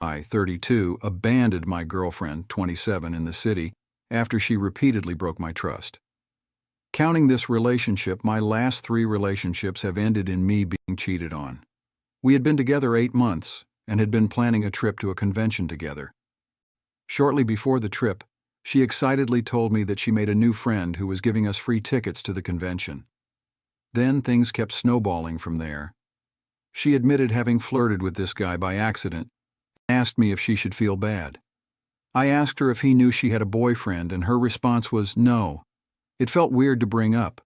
I, 32, abandoned my girlfriend, 27, in the city after she repeatedly broke my trust. Counting this relationship, my last 3 relationships have ended in me being cheated on. We had been together 8 months and had been planning a trip to a convention together. Shortly before the trip, she excitedly told me that she made a new friend who was giving us free tickets to the convention. Then things kept snowballing from there. She admitted having flirted with this guy by accident and asked me if she should feel bad. I asked her if he knew she had a boyfriend, and her response was no. It felt weird to bring up,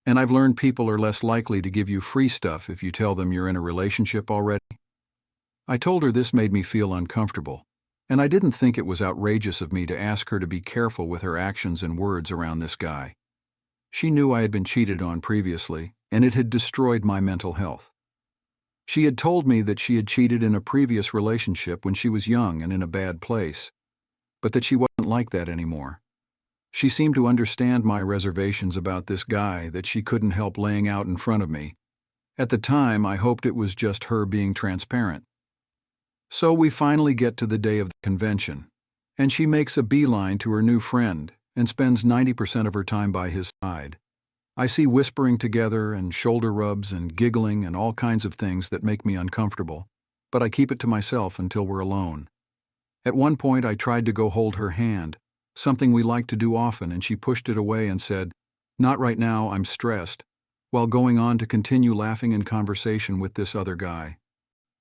and I've learned people are less likely to give you free stuff if you tell them you're in a relationship already. I told her this made me feel uncomfortable, and I didn't think it was outrageous of me to ask her to be careful with her actions and words around this guy. She knew I had been cheated on previously, and it had destroyed my mental health. She had told me that she had cheated in a previous relationship when she was young and in a bad place, but that she wasn't like that anymore. She seemed to understand my reservations about this guy that she couldn't help laying out in front of me. At the time, I hoped it was just her being transparent. So we finally get to the day of the convention, and she makes a beeline to her new friend and spends 90% of her time by his side. I see whispering together and shoulder rubs and giggling and all kinds of things that make me uncomfortable, but I keep it to myself until we're alone. At one point, I tried to go hold her hand, something we like to do often, and she pushed it away and said, "Not right now, I'm stressed," while going on to continue laughing in conversation with this other guy.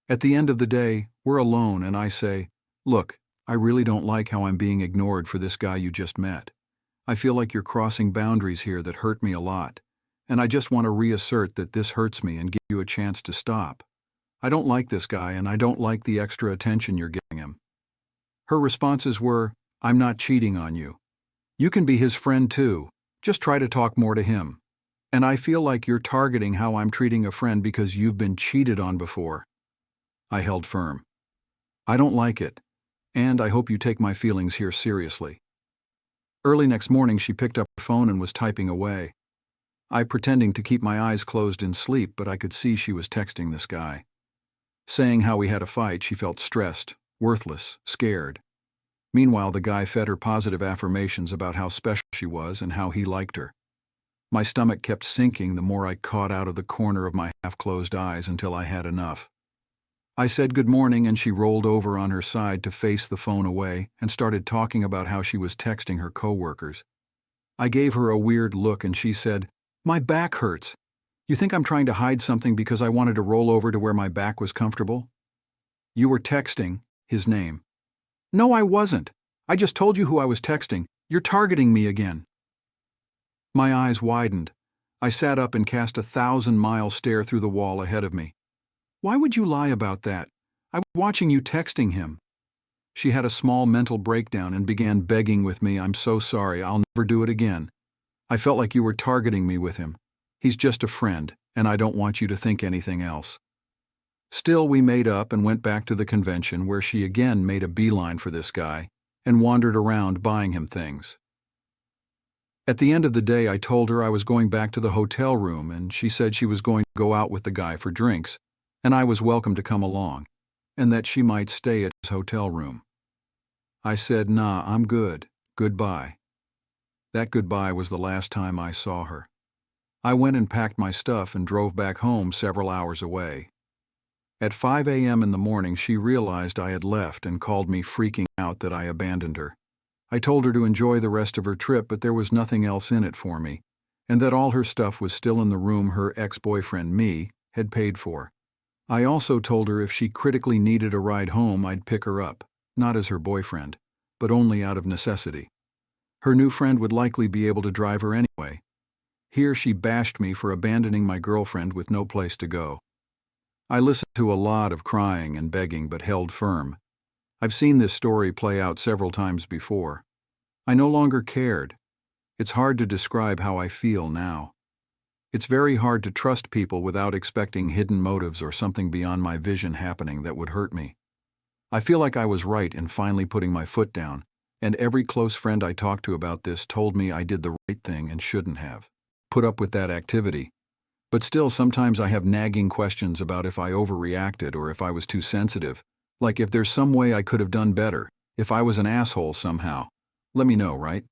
At the end of the day, we're alone, and I say, "Look, I really don't like how I'm being ignored for this guy you just met. I feel like you're crossing boundaries here that hurt me a lot, and I just want to reassert that this hurts me and give you a chance to stop. I don't like this guy, and I don't like the extra attention you're giving him." Her responses were, "I'm not cheating on you. You can be his friend too. Just try to talk more to him. And I feel like you're targeting how I'm treating a friend because you've been cheated on before." I held firm. "I don't like it, and I hope you take my feelings here seriously." Early next morning, she picked up her phone and was typing away. I pretending to keep my eyes closed in sleep, but I could see she was texting this guy. Saying how we had a fight, she felt stressed, worthless, scared. Meanwhile, the guy fed her positive affirmations about how special she was and how he liked her. My stomach kept sinking the more I caught out of the corner of my half-closed eyes until I had enough. I said good morning, and she rolled over on her side to face the phone away and started talking about how she was texting her coworkers. I gave her a weird look, and she said, "My back hurts. You think I'm trying to hide something because I wanted to roll over to where my back was comfortable?" "You were texting his name." "No, I wasn't. I just told you who I was texting. You're targeting me again." My eyes widened. I sat up and cast a 1,000-mile stare through the wall ahead of me. "Why would you lie about that? I was watching you texting him." She had a small mental breakdown and began begging with me, "I'm so sorry, I'll never do it again. I felt like you were targeting me with him. He's just a friend, and I don't want you to think anything else." Still, we made up and went back to the convention, where she again made a beeline for this guy and wandered around buying him things. At the end of the day, I told her I was going back to the hotel room, and she said she was going to go out with the guy for drinks, and I was welcome to come along, and that she might stay at his hotel room. I said, "Nah, I'm good. Goodbye." That goodbye was the last time I saw her. I went and packed my stuff and drove back home several hours away. At 5 a.m. in the morning, she realized I had left and called me, freaking out that I abandoned her. I told her to enjoy the rest of her trip, but there was nothing else in it for me, and that all her stuff was still in the room her ex-boyfriend, me, had paid for. I also told her if she critically needed a ride home, I'd pick her up, not as her boyfriend, but only out of necessity. Her new friend would likely be able to drive her anyway. Here she bashed me for abandoning my girlfriend with no place to go. I listened to a lot of crying and begging, but held firm. I've seen this story play out several times before. I no longer cared. It's hard to describe how I feel now. It's very hard to trust people without expecting hidden motives or something beyond my vision happening that would hurt me. I feel like I was right in finally putting my foot down, and every close friend I talked to about this told me I did the right thing and shouldn't have put up with that activity. But still, sometimes I have nagging questions about if I overreacted or if I was too sensitive, Like if there's some way I could have done better, if I was an asshole somehow. Let me know, right?